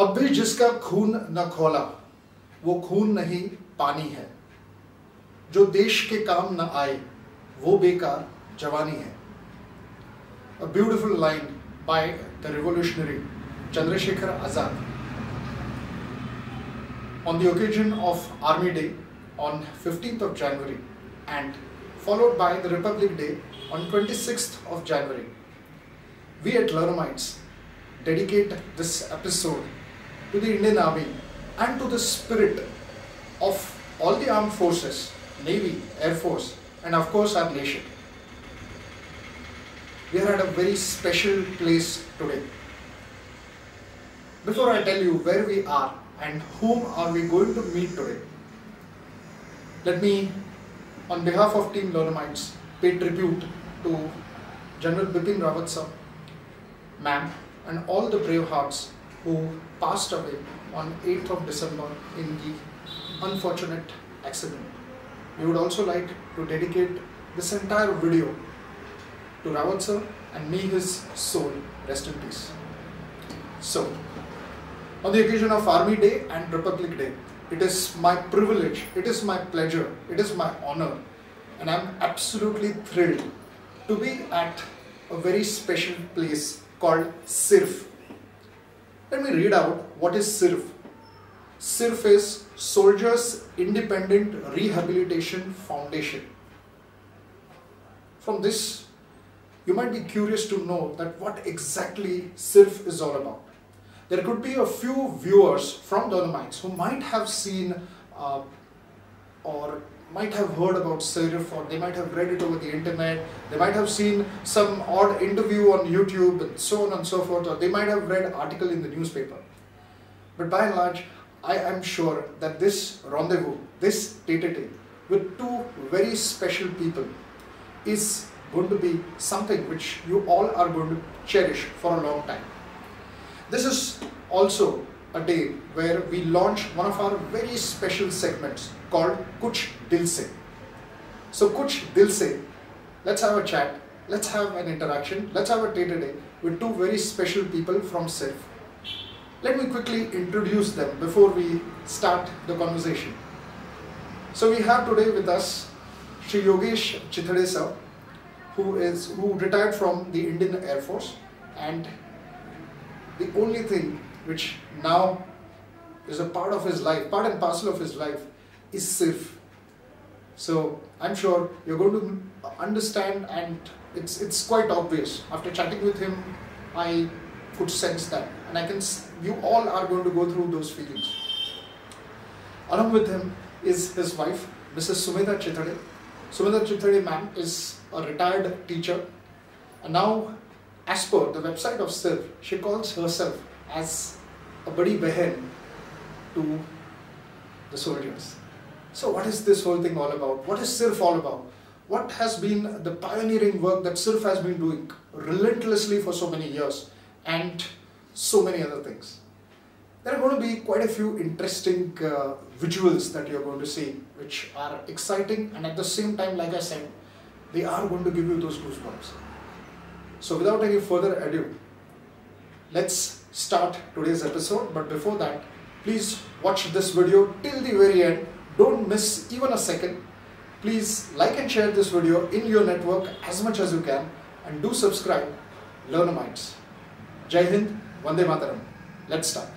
अब भी जिसका खून न खौला वो खून नहीं पानी है, जो देश के काम न आए वो बेकार जवानी है. A beautiful line by the revolutionary Chandrasekhar Azad on the occasion of Army Day on 15th of January and followed by the Republic Day on 26th of January. We at Learnomites dedicate this episode to the Indian Army and to the spirit of all the armed forces, Navy, Air Force, and of course our nation. We are at a very special place today. Before I tell you where we are and whom are we going to meet today, let me, on behalf of Team Learnomites, pay tribute to General Bipin Rawat sir, ma'am, and all the brave hearts who passed away on 8th of December in the unfortunate accident. We would also like to dedicate this entire video to Rawat sir and may his soul rest in peace. So, on the occasion of Army Day and Republic Day, it is my privilege, it is my pleasure, it is my honor, and I am absolutely thrilled to be at a very special place called SIRF. Let me read out what is SIRF. SIRF is Soldiers Independent Rehabilitation Foundation. From this, you might be curious to know that what exactly SIRF is all about. There could be a few viewers from Learnomites who might have seen or might have heard about SIRF, or they might have read it over the internet, they might have seen some odd interview on YouTube and so on and so forth, or they might have read an article in the newspaper. But by and large, I am sure that this rendezvous, this tete-a-tete with two very special people is going to be something which you all are going to cherish for a long time. This is also a day where we launch one of our very special segments called Kuch Dil Se. So Kuch Dil Se, let's have a chat, let's have an interaction, let's have a tete-a-tete with two very special people from SIRF. Let me quickly introduce them before we start the conversation. So we have today with us Shri Yogesh Chithade sir, who retired from the Indian Air Force, and the only thing which now is a part of his life, part and parcel of his life, is SIRF. So I'm sure you're going to understand, and it's quite obvious. After chatting with him, I could sense that, and you all are going to go through those feelings. Along with him is his wife, Mrs. Sumedha Chithade. Sumedha Chithade ma'am is a retired teacher, and now, as per the website of SIRF, she calls herself as a badi behan to the soldiers. So what is this whole thing all about? What is SIRF all about? What has been the pioneering work that SIRF has been doing relentlessly for so many years, and so many other things? There are going to be quite a few interesting visuals that you're going to see, which are exciting, and at the same time, like I said, they are going to give you those goosebumps. So without any further ado, let's start today's episode. But before that, please watch this video till the very end. Don't miss even a second. Please like and share this video in your network as much as you can, and do subscribe. Learnomites. Jai Hind, Vande Mataram. Let's start.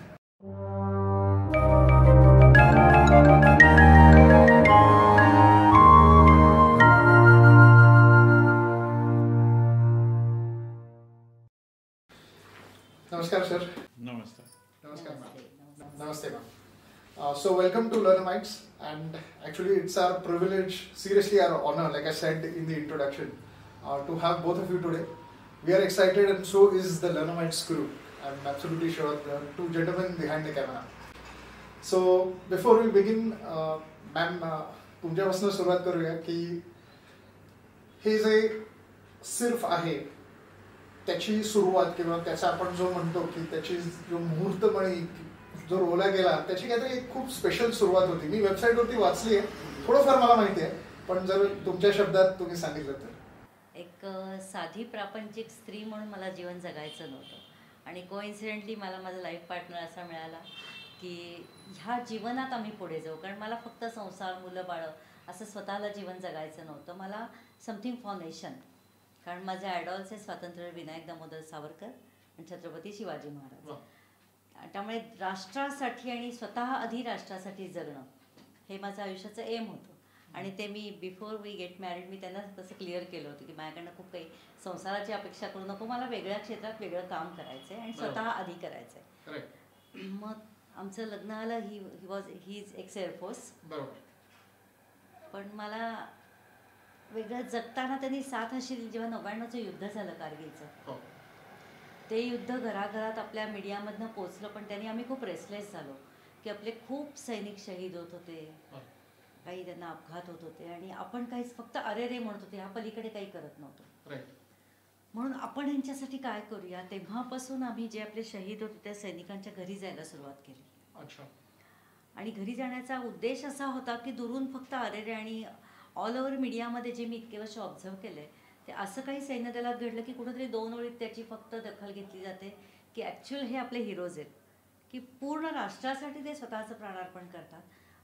Namaskar sir. Namaste. Namaskar ma'am. Namaste ma'am. So welcome to Learnomites, and actually it's our privilege, seriously our honor, like I said in the introduction, to have both of you today. We are excited, and so is the Learnomites crew. I'm absolutely sure the two gentlemen behind the camera. So before we begin, ma'am, तुमच्यापासून सुरुवात करूया की हे जे SIRF आहे त्याची सुरुवात, किंवा त्याचा आपण जो म्हणतो की त्याची जो मुहूर्तमणी जो रोला गेला, त्याची काहीतरी खूप स्पेशल सुरुवात होती. मी वेबसाईटवरती वाचली आहे, थोडंफार मला माहिती आहे, पण जर तुमच्या शब्दात तुम्ही सांगितलं तर. एक साधी प्रापंचिक स्त्री म्हणून मला जीवन जगायचं नव्हतं. आणि कोइन्सिडेंटली मला माझा लाईफ पार्टनर असा मिळाला की ह्या जीवनात आम्ही पुढे जाऊ. कारण मला फक्त संसार, मुलं बाळं असं स्वतःला जीवन जगायचं नव्हतं. मला समथिंग फॉर नेशन. कारण माझे आयडॉल्स हे स्वातंत्र्य विनायक दामोदर सावरकर आणि छत्रपती शिवाजी महाराज. त्यामुळे राष्ट्रासाठी आणि स्वतः आधी राष्ट्रासाठी जगणं हे माझं आयुष्याचं एम होतं. आणि ते मी बिफोर वी गेट मॅरिड मी त्यांना तसं क्लिअर केलं होतं की माझ्याकडनं खूप काही संसाराची अपेक्षा करू नको, मला वेगळ्या क्षेत्रात वेगळं काम करायचं आहे आणि स्वतः आधी करायचं आहे. मग आमचं लग्न आलं. He is x air force. पण मला वेगळं जगताना त्यांनी साथ अशी दिली. जेव्हा 99चं युद्ध झालं कारगिलचं, ते युद्ध घराघरात आपल्या मीडियामधनं पोचलं, पण त्यांनी आम्ही खूप रेसलेस झालो की आपले खूप सैनिक शहीद होत होते, काही त्यांना अपघात होत होते आणि आपण काहीच फक्त अरे रे म्हणत होते, ह्या पलीकडे काही करत नव्हतो. म्हणून आपण यांच्यासाठी काय करूया. तेव्हापासून आम्ही जे आपले शहीद होते त्या सैनिकांच्या घरी जायला सुरुवात केली. आणि घरी जाण्याचा उद्देश असा होता की दुरून फक्त अरे रे आणि ऑल ओव्हर मीडियामध्ये जे मी इतके वर्ष ऑब्झर्व केलंय ते असं काही सैन्य दलात घडलं की कुठेतरी 2 ओळीत त्याची फक्त दखल घेतली जाते की ॲक्च्युअल हे आपले हिरोज आहेत, की पूर्ण राष्ट्रासाठी ते स्वतःचं प्राणार्पण करतात,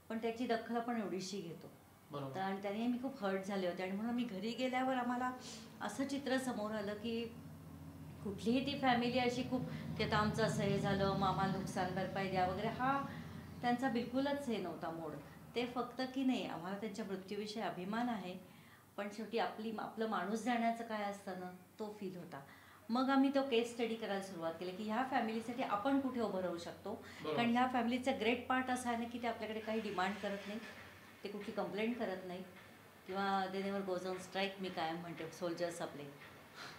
पण त्याची दखल आपण एवढीशी घेतो. आणि त्याने मी खूप हर्ट झाले होते. आणि म्हणून मी घरी गेल्यावर आम्हाला असं चित्र समोर आलं की कुठलीही ती फॅमिली अशी खूप की आता आमचं असं हे झालं, मामा नुकसान भरपाई द्या वगैरे, हा त्यांचा बिलकुलच हे नव्हता मोड. ते फक्त की नाही आम्हाला त्यांच्या मृत्यूविषयी अभिमान आहे, पण शेवटी आपलं माणूस जाण्याचं काय असतं ना, तो फील होता. मग आम्ही तो केस स्टडी करायला सुरुवात केली की ह्या फॅमिलीसाठी आपण कुठे उभं राहू शकतो. कारण ह्या फॅमिलीचा ग्रेट पार्ट असा आहे ना की ते आपल्याकडे काही डिमांड करत नाही, ते कुठली कंप्लेंट करत नाही किंवा they never goes on strike. मी कायम म्हणते सोल्जर्स आपले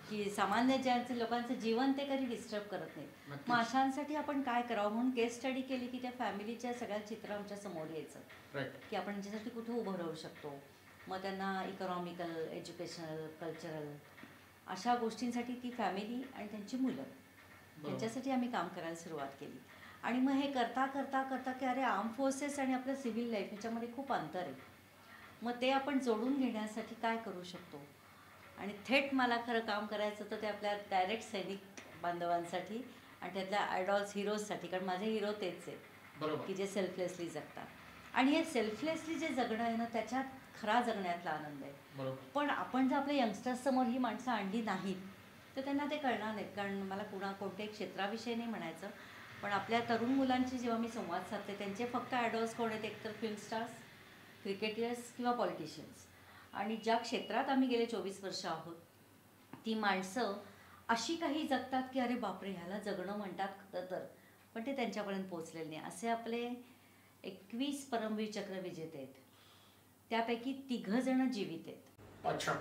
की सामान्य ज्यांचं लोकांचं जीवन ते कधी डिस्टर्ब करत नाही. मग अशांसाठी आपण काय करावं म्हणून केस स्टडी केली की त्या फॅमिलीच्या सगळ्या चित्र आमच्या समोर यायचं की आपण त्यांच्यासाठी कुठे उभं राहू शकतो. मग त्यांना इकॉनॉमिकल, एज्युकेशनल, कल्चरल अशा गोष्टींसाठी ती फॅमिली आणि त्यांची मुलं यांच्यासाठी आम्ही काम करायला सुरुवात केली. आणि मग हे करता करता करता की अरे आर्म फोर्सेस आणि आपलं सिव्हिल लाईफ ह्याच्यामध्ये खूप अंतर आहे. मग ते आपण जोडून घेण्यासाठी काय करू शकतो. आणि थेट मला खरं काम करायचं होतं ते आपल्या डायरेक्ट सैनिक बांधवांसाठी आणि त्यातल्या आयडॉल्स हिरोजसाठी. कारण माझे हिरो तेच आहेत की जे सेल्फलेसली जगतात. आणि हे सेल्फलेसली जे जगणं आहे ना त्याच्यात खरा जगण्यातला आनंद आहे. पण आपण जर आपल्या यंगस्टर्ससमोर ही माणसं आणली नाहीत तर त्यांना ते कळणार नाहीत. कारण मला कोणत्याही क्षेत्राविषयी नाही म्हणायचं, पण आपल्या तरुण मुलांची जेव्हा मी संवाद साधते त्यांचे फक्त आयडॉल्स कोण आहेत, एकतर फिल्म स्टार्स, क्रिकेटर्स किंवा पॉलिटिशियन्स. आणि ज्या क्षेत्रात आम्ही गेले 24 वर्ष आहोत ती माणसं अशी काही जगतात की अरे बापरे ह्याला जगणं म्हणतात तर, पण ते त्यांच्यापर्यंत पोचलेले नाही. असे आपले 21 परमवीर चक्र विजेते आहेत, त्यापैकी 3 जण जीवित आहेत. अच्छा.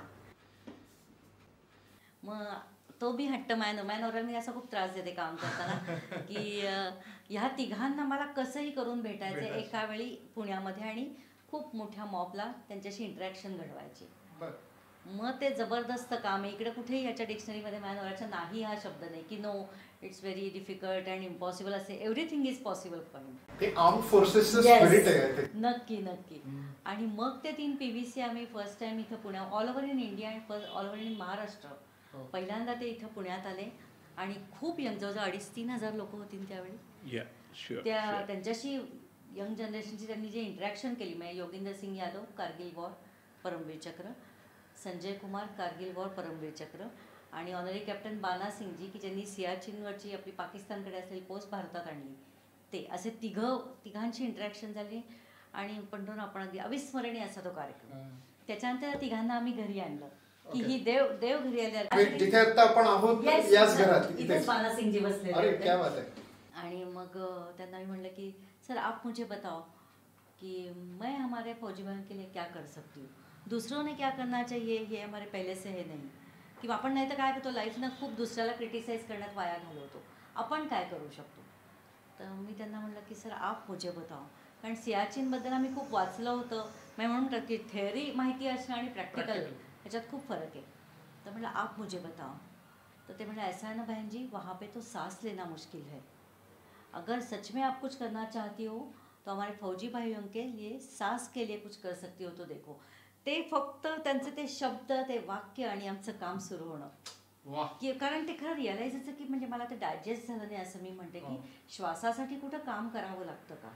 मग तो मी हट्ट माझ्या नवऱ्याने असा खूप त्रास देते काम करताना की ह्या 3घांना मला कसंही करून भेटायचं एका वेळी पुण्यामध्ये आणि खूप मोठ्या मॉबला त्यांच्याशी इंटरॅक्शन घडवायची. मग ते जबरदस्त काम आहे. इकडे कुठेही याच्या डिक्शनरीमध्ये माझ्या नवऱ्याचा नाही हा शब्द नाही की no it's very difficult and impossible असे. Everything is possible for him. ते आर्म फोर्सेसचं स्पिरिट आहे. नक्की नक्की. आणि मग ते 3 PVC आम्ही फर्स्ट टाइम इथं पुण्या ऑल ओव्हर इन इंडिया आणि ऑल ओव्हर इन महाराष्ट्र पहिल्यांदा ते इथं पुण्यात आले आणि खूप यंग जवळजवळ 2,500-3 हजार लोक होतील त्यावेळी. त्यांच्याशी यंग जनरेशनची त्यांनी जे इंटरॅक्शन केली म्हणजे योगेंद्र सिंग यादव कारगिल वॉर परमवीर चक्र, संजय कुमार कारगिल वॉर परमवीर चक्र आणि ऑनरी कॅप्टन बाना सिंगजी की ज्यांनी सियाचीनवरची आपली पाकिस्तानकडे असलेली पोस्ट भारतात आणली, ते असे 3घांची इंटरॅक्शन झाली. आणि पण आपण अगदी अविस्मरणीय असा तो कार्यक्रम. त्याच्यानंतर 3घांना आम्ही घरी आणलं की ही देव घरी आले जिथे आता आपण आहोत याच घरात इथेच बाना सिंगजी बसले. क्या बात आहे. आणि मग त्यांना मी म्हणलं की सर आप मुझे बताओ कि मैं हमारे फौजी बहन के लिए क्या कर सकती हूँ, दूसरों ने क्या करना चाहिए ये हमारे पहले से है नहीं. किंवा आपण नाही तर काय करतो लाईफनं खूप दुसऱ्याला क्रिटिसाइज करण्यात वाया घालवतो, आपण काय करू शकतो. तर मी त्यांना म्हणलं की सर आप मुझे बताओ. कारण सियाचीनबद्दल आम्ही खूप वाचलं होतं, मी म्हणून की थेअरी माहिती असणं आणि प्रॅक्टिकल ह्याच्यात खूप फरक आहे. तर म्हटलं आप मुझे बताओ. तो ते म्हटलं ऐसा है ना बहन जी वहाँ पे तो सांस लेना मुश्किल है, अगर सच में आप कुछ करना चाहती हो तो हमारे फौजी भाइयों के लिए सांस के लिए कुछ कर सकती हो तो देखो. ते फक्त त्यांचे ते शब्द ते वाक्य आणि आमचं काम सुरू होणं वा. की कारण ते खरं रिअलाइज होतं की म्हणजे मला ते डायजेस्ट झालं नाही असं मी म्हणते की श्वासासाठी कुठं काम करावं लागतं का.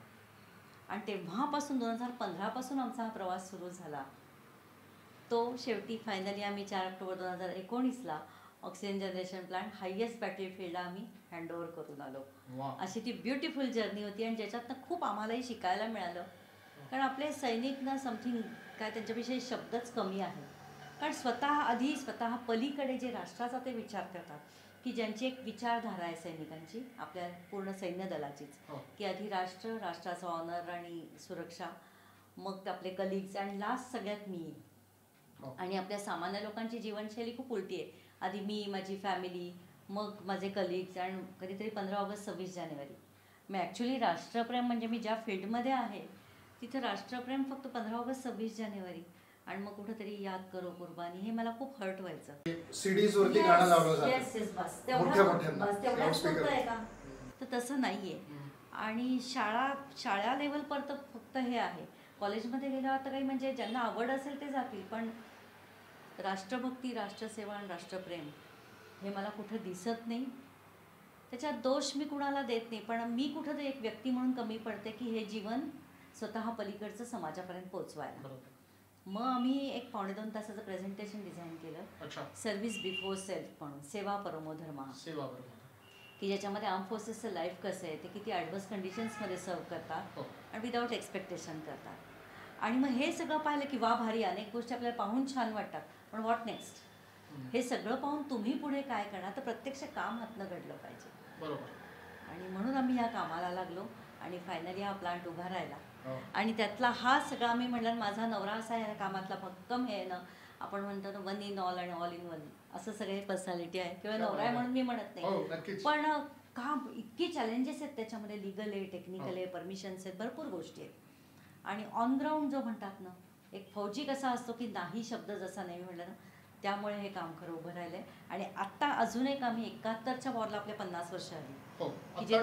आणि तेव्हापासून 2015 आमचा हा प्रवास सुरू झाला. तो शेवटी फायनली आम्ही 4 ऑक्टोबर 2019ला ऑक्सिजन जनरेशन प्लांट हायेस्ट बॅटलफील्डला आम्ही हँडओव्हर करून आलो. अशी ती ब्युटिफुल जर्नी होती आणि ज्याच्यातनं खूप आम्हालाही शिकायला मिळालं. कारण आपले सैनिक ना समथिंग काय त्यांच्याविषयी शब्दच कमी आहेत. कारण स्वतः पलीकडे जे राष्ट्राचा ते विचार करतात की ज्यांची एक विचारधारा आहे सैनिकांची, आपल्या पूर्ण सैन्य दलाचीच, की आधी राष्ट्राचा ऑनर आणि सुरक्षा, मग आपले कलिग्स आणि लास्ट सगळ्यात मी. आणि आपल्या सामान्य लोकांची जीवनशैली खूप उलटी आहे. आधी मी, माझी फॅमिली, मग माझे कलिग्स आणि कधीतरी 15 ऑगस्ट 26 जानेवारी. मग ॲक्च्युली राष्ट्रप्रेम म्हणजे मी ज्या फील्डमध्ये आहे तिथं राष्ट्रप्रेम फक्त 15 ऑगस्ट 26 जानेवारी आणि मग कुठंतरी याद करो कुर्बानी, हे मला खूप हर्ट व्हायचं. सीडीज वरती गाणं लावलं जातं. येस बस तेवढंच आहे का. तर तसं नाहीये. आणि शाळा लेवलपर्यंत फक्त हे आहे. कॉलेजमध्ये गेल्यावर तर काही म्हणजे ज्यांना आवड असेल ते जातील, पण राष्ट्रभक्ती, राष्ट्रसेवा आणि राष्ट्रप्रेम हे मला कुठं दिसत नाही. त्याच्यात दोष मी कुणाला देत नाही, पण मी कुठं एक व्यक्ती म्हणून कमी पडते की हे जीवन स्वतः पलीकडचं समाजापर्यंत पोहोचवायला. मग आम्ही एक 2.5 तासाचं प्रेझेंटेशन डिझाईन केलं, सर्व्हिस बिफोर सेल्फ म्हणून, सेवा परमो धर्मा, की ज्याच्यामध्ये आर्म फोर्सेसचं लाईफ कसं आहे, ते किती ॲडव्हर्स कंडिशन्समध्ये सर्व करतात आणि विदाऊट एक्सपेक्टेशन करतात. आणि मग हे सगळं पाहिलं की वा भारी, अनेक गोष्टी आपल्याला पाहून छान वाटतात, पण व्हॉट नेक्स्ट, हे सगळं पाहून तुम्ही पुढे काय करणार, तर प्रत्यक्ष काम हातनं घडलं पाहिजे. बरोबर. आणि म्हणून आम्ही ह्या कामाला लागलो आणि फायनली हा प्लांट उभा राहिला. आणि त्यातला हा सगळा मी म्हटलं, माझा नवरा असा या कामातला भक्कम आहे ना, आपण म्हणतो ना वन इन ऑल आणि ऑल इन वन, असं सगळे पर्सनॅलिटी आहे. किंवा नवरा आहे म्हणून मी म्हणत नाही, पण काम इतकी चॅलेंजेस आहेत त्याच्यामध्ये, लिगल आहे, टेक्निकल आहे, परमिशन्स आहेत, भरपूर गोष्टी आहेत. आणि ऑन ग्राउंड जो म्हणतात ना, एक फौजी कसा असतो की नाही शब्द जसा नाही म्हटलं ना, त्यामुळे हे काम खरं उभं राहिलंय. आणि आता अजून एक आम्ही 71च्या वॉरला आपल्या 50 वर्ष आली.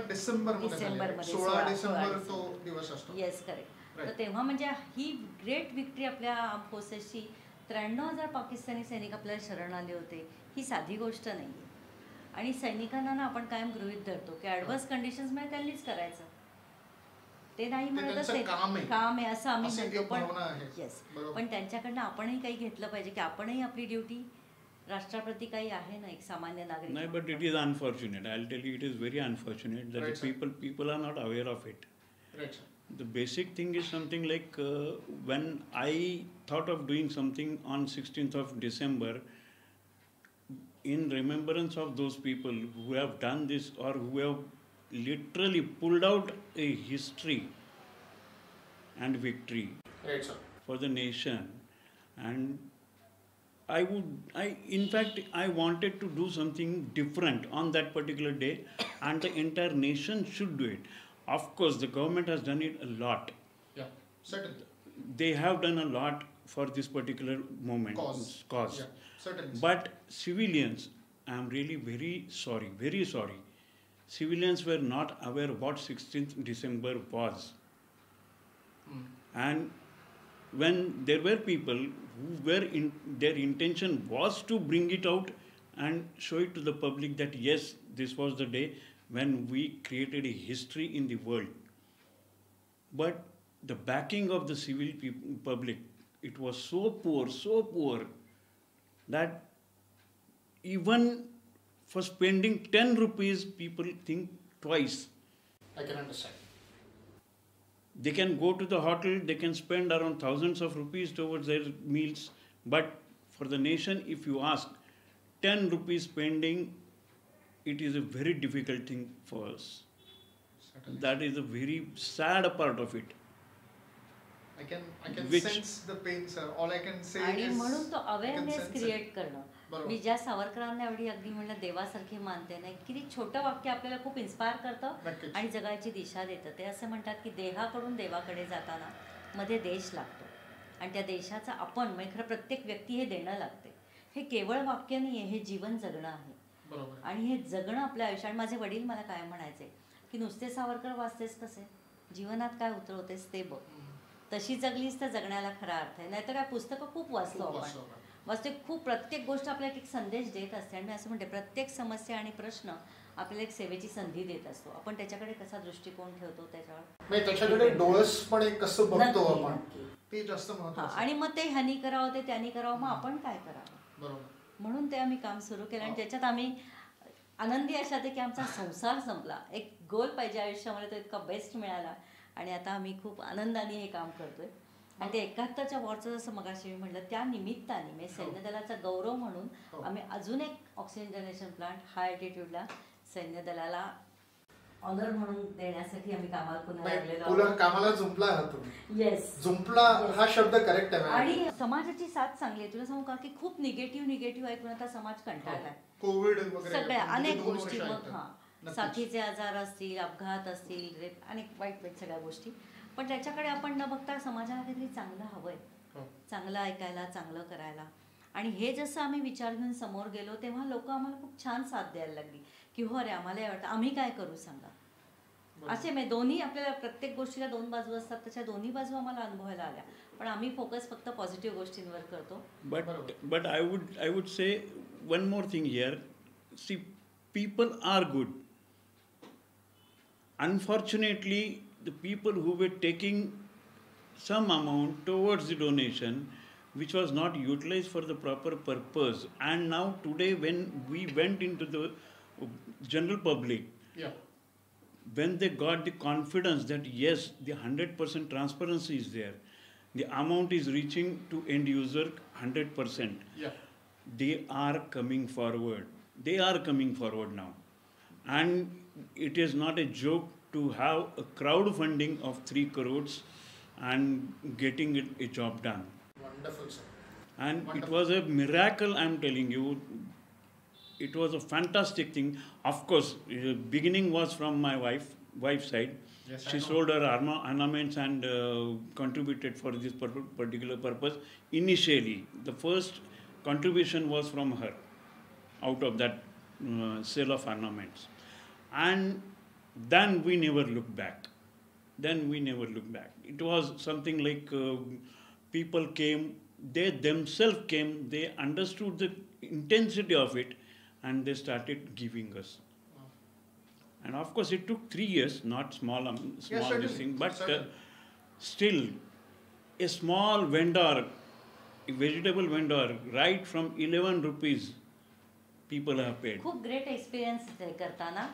डिसेंबरमध्ये 16 डिसेंबर तो दिवस असतो. Yes correct. तर तेव्हा म्हणजे ही ग्रेट विक्ट्री आपल्या आर्म फोर्सेसची. 93,000 पाकिस्तानी सैनिक आपल्याला शरण आले होते, ही साधी गोष्ट नाही आहे. आणि सैनिकांना ना आपण कायम गृहीत धरतो की ॲडव्हर्स कंडिशन्समध्ये त्यांनीच करायचं, ते नाही म्हणतच नाही, काम आहे असं आम्ही म्हणतो. पण येस, पण त्यांच्याकडनं आपणही काही घेतलं पाहिजे की आपणही आपली ड्युटी राष्ट्राप्रती काही आहे ना, एक सामान्य नागरिक. नाही, but it is unfortunate. I will tell you, it is very unfortunate that people are not aware of it. The basic thing is something like when I thought of doing something on 16th of December in remembrance of those people who have done this or who have literally pulled out a history and victory for the nation. And in fact, I wanted to do something different on that particular day, and the entire nation should do it. Of course, the government has done it a lot. Yeah, certainly. They have done a lot for this particular moment. Cause. Yeah, certainly. But civilians, I am really very sorry. Civilians were not aware what 16th December was. And when there were people who were their intention was to bring it out and show it to the public that yes, this was the day when we created a history in the world. But the backing of the civil public, it was so poor that even for spending 10 rupees, people think twice. I can understand. They can go to the hotel, they can spend around thousands of rupees towards their meals, but for the nation, if you ask, 10 rupees spending, it is a very difficult thing for us. Certainly. That is a very sad part of it. I can sense the pain, sir. All I can say आणि is म्हणून तो awareness create करणं. बरोबर. मी ज्या सावरकरांना एवढी अगदी म्हणलं देवासारखी मानते नाही, किती छोटं वाक्य आपल्याला खूप इन्स्पायर करतं नक्कीच. आणि जगाची दिशा देतं. ते असं म्हणतात की देहाकडून देवाकडे जाताना मध्ये देश लागतो आणि त्या देशाचा आपण म्हणजे खरं प्रत्येक व्यक्ती हे देणं लागते. हे केवळ वाक्य नाही आहे, हे जीवन जगणं आहे. बरोबर. आणि हे जगणं आपल्या आयुष्यात. माझे वडील मला काय म्हणायचे की नुसते सावरकर वाचतेस कसे, जीवनात काय उतरवतेस ते बघ, तशी जगलीस तर जगण्याला खरा अर्थ आहे. नाहीतर काय पुस्तकं खूप वाचतो आपण, वास्तविक खूप प्रत्येक गोष्ट आपल्याला एक संदेश देत असते. आणि मी असं म्हणते प्रत्येक समस्या आणि प्रश्न आपल्याला एक सेवेची संधी देत असतो. आपण त्याच्याकडे कसा दृष्टिकोन ठेवतो त्याच्यावर, त्याच्याकडे डोळसपणे कसं बघतो नक्की, आपण नक्की. ते जास्त महत्त्वाचं. आणि मग ते ह्यानी करावं ते त्यांनी करावं, मग आपण काय करावं. बरोबर. म्हणून ते आम्ही काम सुरू केलं आणि त्याच्यात आम्ही आनंदी अशा की आमचा संसार संपला. एक गोल पाहिजे आयुष्यामध्ये, तो इतका बेस्ट मिळाला आणि आता आम्ही खूप आनंदाने हे काम करतोय. आणि ते 71च्या वॉरचं जसं मगाशी मी म्हटलं त्या निमित्ताने म्हणजे सैन्य दलाचा गौरव म्हणून आम्ही अजून एक ऑक्सिजन जनरेशन प्लांट हाय अल्टिट्यूडला सैन्य दलाला ऑनर म्हणून देण्यासाठी आम्ही कामाला पुन्हा लागलेलो आहोत. कामाला जुंपला आहात तुम्ही. येस, जुंपला हा शब्द करेक्ट आहे. आणि समाजाची साथ चांगली आहे. तुला सांगू का की खूप निगेटिव्ह ऐकून आता समाज कंटाळलाय. कोविड वगैरे सगळ्या अनेक गोष्टी, मग साथीचे आजार असतील, अपघात असतील, रेप, अनेक वाईट सगळ्या गोष्टी. पण त्याच्याकडे आपण न बघता समाजाला काहीतरी चांगलं हवंय, चांगलं ऐकायला, चांगलं करायला. आणि हे जसं आम्ही विचार घेऊन समोर गेलो तेव्हा लोक आम्हाला खूप छान साथ द्यायला लागली की हो अरे आम्हाला वाटतं आम्ही काय करू सांगा. असे म्हणजे दोन्ही आपल्याला प्रत्येक गोष्टीला दोन बाजू असतात, त्याच्या दोन्ही बाजू आम्हाला अनुभवायला आल्या. पण आम्ही फोकस फक्त पॉझिटिव्ह गोष्टींवर करतो. But I would say one more thing here. See, people are good. Unfortunately, the people who were taking some amount towards the donation, which was not utilized for the proper purpose, and now today when we went into the general public, when they got the confidence that yes, the 100% transparency is there, the amount is reaching to end user 100%, they are coming forward. They are coming forward now, and it is not a joke to have a crowdfunding of 3 crores and getting a job done. Wonderful, sir. And Wonderful. It was a miracle, I'm telling you. It was a fantastic thing. Of course, beginning was from my wife's side. Yes, She sold her ornaments and contributed for this particular purpose. Initially, the first contribution was from her out of that sale of ornaments. And then we never looked back. It was something like people came, they themselves came, they understood the intensity of it, and they started giving us. And of course, it took 3 years, not small this thing, but still, a small vendor, a vegetable vendor, right from 11 rupees, people have paid. खूप great experience ते करताना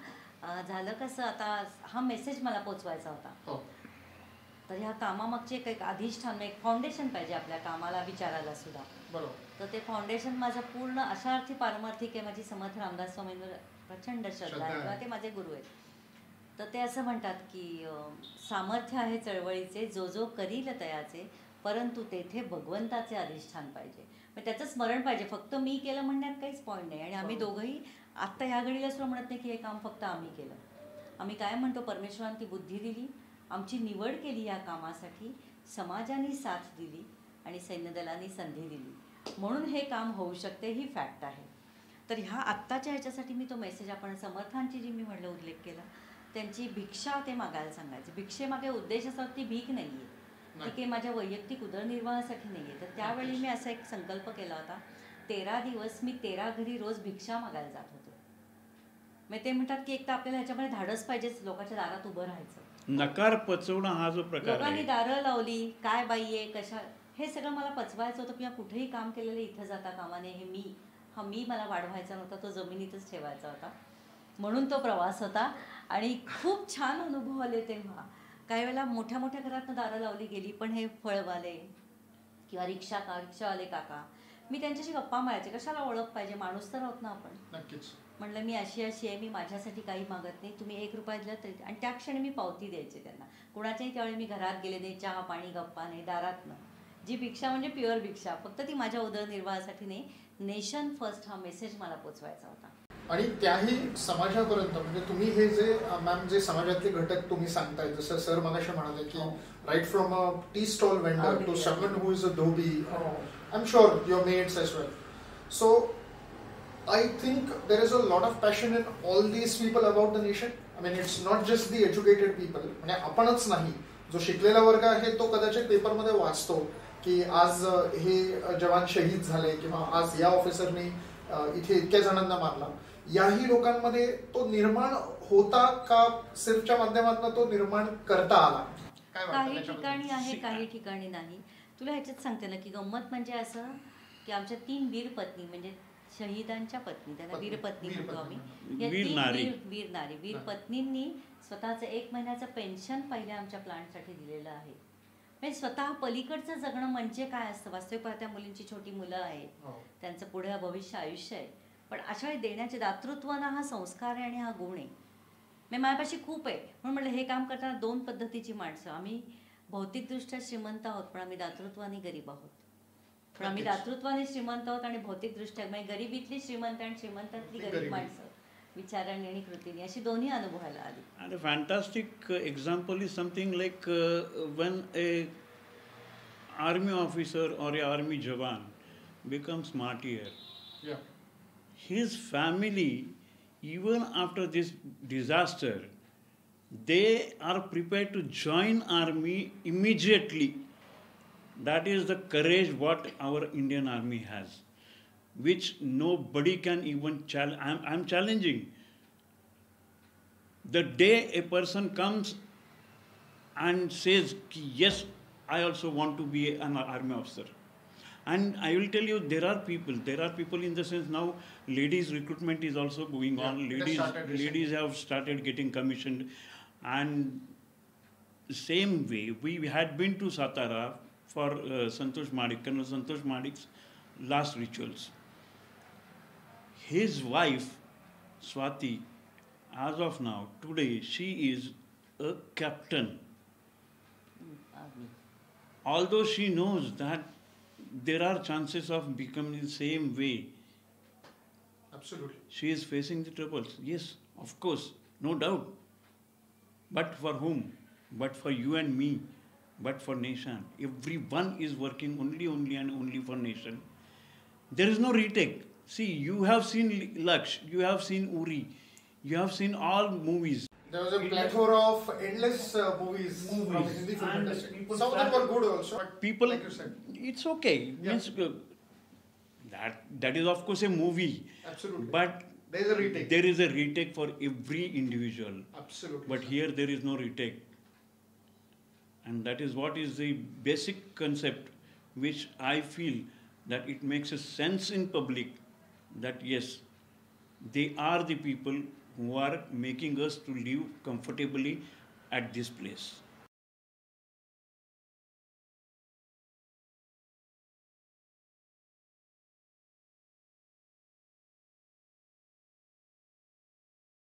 झालं कसं, आता हा message मला पोचवायचा होता. तर ह्या कामामागचे एक अधिष्ठान, एक फाउंडेशन पाहिजे आपल्या कामाला, विचारायला सुद्धा. तर ते फाउंडेशन माझं पूर्ण अशा अर्थी पारमार्थिक आहे. माझी समर्थ रामदास स्वामींवर प्रचंड श्रद्धा आहे किंवा ते माझे गुरु आहेत. तर ते असं म्हणतात की सामर्थ्य आहे चळवळीचे, जो जो करील तयाचे, परंतु तेथे भगवंताचे अधिष्ठान पाहिजे. मग त्याचं स्मरण पाहिजे. फक्त मी केलं म्हणण्यात काहीच पॉईंट नाही. आणि आम्ही दोघंही आत्ता ह्या घडीला सुद्धा म्हणत नाही की हे काम फक्त आम्ही केलं. आम्ही काय म्हणतो, परमेश्वराने ती बुद्धी दिली, आमची निवड केली या कामासाठी, समाजाने साथ दिली आणि सैन्य दलाने संधी दिली, म्हणून हे काम होऊ शकते, ही फॅक्ट आहे. तर ह्या आत्ताच्या ह्याच्यासाठी मी तो मेसेज, आपण समर्थांची जी मी म्हटलं उल्लेख केला, त्यांची भिक्षा ते मागायला सांगायचे. भिक्षेमागे उद्देश असा ती भीक नाही आहे, ती काही माझ्या वैयक्तिक उदरनिर्वाहासाठी नाही आहे. तर त्यावेळी मी असा एक संकल्प केला होता, 13 दिवस मी 13 घरी रोज भिक्षा मागायला जात होते. मग ते म्हणतात की एक तर आपल्याला ह्याच्यामध्ये धाडस पाहिजेच, लोकांच्या दारात उभं राहायचं. नकार पचवणं हा जो प्रकार आहे, लोकांनी दारं लावली, काय बाई आहे, कशा, हे सगळं मला पचवायचं होतं. किंवा कुठेही काम केलेलं इथं जाता कामाने, हे मी मला वाढवायचा नव्हता, तो जमिनीतच ठेवायचा होता. म्हणून तो प्रवास होता आणि खूप छान अनुभव आले तेव्हा. काही वेळेला मोठ्या मोठ्या घरातनं दारं लावली गेली, पण हे फळवाले किंवा रिक्षावाले काका, मी त्यांच्याशी गप्पा मारायचे. कशाला ओळख पाहिजे, माणूस तर आहोत ना आपण. नक्कीच. म्हणलं मी अशी आहे, मी माझ्यासाठी काही मागत नाही, तुम्ही 1 रुपया दिला तरी. आणि त्या क्षणी मी पावती द्यायचे त्यांना. कुणाच्याही त्यावेळी मी घरात गेले नाही, चहा पाणी गप्पा नाही, दारातनं. जी भिक्षा म्हणजे प्युअर भिक्षा, फक्त ती माझ्या उदरनिर्वाहासाठी नाही, नेशन फर्स्ट हा मेसेज मला पोचवायचा होता. आणि त्याही समाजापर्यंत, म्हणजे तुम्ही हे जे मॅम जे समाजातले घटक तुम्ही सांगताय, जसं सर मगाशी म्हणाले की right from a tea stall vendor to someone who is a dhobi, I am sure your maids as well. So I think there is a lot of passion in all these people about the nation. I mean, it's not just the educated people. म्हणजे आपणच नाही, जो शिकलेला वर्ग आहे तो कदाचित पेपरमध्ये वाचतो की आज हे जवान शहीद झाले किंवा आज या ऑफिसरने इथे इतक्या जणांना मारला, याही लोकांमध्ये तो निर्माण होता का सिर्फच्या माध्यमातून तो निर्माण करता आला? काय वाटतं काही त्याच्याबद्दल? ठिकाणी आहे, काही ठिकाणी नाही. तुला ह्याच्यात सांगते ना की गंमत म्हणजे असं की आमच्या 3 वीर पत्नी, म्हणजे शहीदांच्या पत्नी, त्यांना पत्नी, वीरपत्नी वीर म्हणतो आम्ही. पत्नी. या वीर 3 नारी. वीर नारी, वीर पत्नींनी स्वतःचं 1 महिन्याचं पेन्शन पहिल्या आमच्या प्लांटसाठी दिलेलं आहे. म्हणजे स्वतः पलीकडचं जगणं म्हणजे काय असतं. वास्तविक पाहत्या मुलींची छोटी मुलं आहेत, हो. त्यांचं पुढे भविष्य आयुष्य आहे, पण अशा वेळी देण्याचे दातृत्वानं हा संस्कार आहे आणि हा गुण आहे. मी माझ्यापाशी खूप आहे म्हणून म्हटलं हे काम करताना 2 पद्धतीची माणसं. आम्ही भौतिकदृष्ट्या श्रीमंत आहोत पण आम्ही दातृत्वाने गरीब आहोत. पण आम्ही दातृत्वाने श्रीमंत आहोत आणि भौतिकदृष्ट्या म्हणजे गरिबीतली श्रीमंत आणि श्रीमंतातली गरीब माणसं, विचारांनी आणि कृतीने, अशी दोन्ही अनुभवायला आली. And a fantastic example is something like when a army officer or a army jawan becomes martyr, Yeah. his family, even after this disaster, they are prepared to join army immediately. That is the courage what our Indian army has, which nobody can even challenge. I'm challenging. The day a person comes and says, yes, I also want to be an army officer. And I will tell you, there are people in the sense now, ladies recruitment is also going Yeah, on. they started recently. Ladies have started getting commissioned. And same way, we had been to Satara for Santosh Madik, Colonel Santosh Madik's last rituals. His wife, Swati, as of now, today, she is a captain. आम्ही Although she knows that there are chances of becoming the same way, Absolutely. she is facing the troubles. Yes, of course, no doubt. But for whom? But for you and me. But for nation. Everyone is working only and only for nation. There is no retake. See, you have seen Laksh, you have seen Uri, you have seen all movies. There was a plethora of endless movies from Hindi film And industry. people Some of them were started- good also. But People, like you said, it's okay. Yeah. Means, that is of course a movie. absolutely. But there is a retake. there is a retake for every individual. Absolutely. But here there is no retake. And that is what is the basic concept which I feel that it makes a sense in public that yes, they are the people who are making us to live comfortably at this place.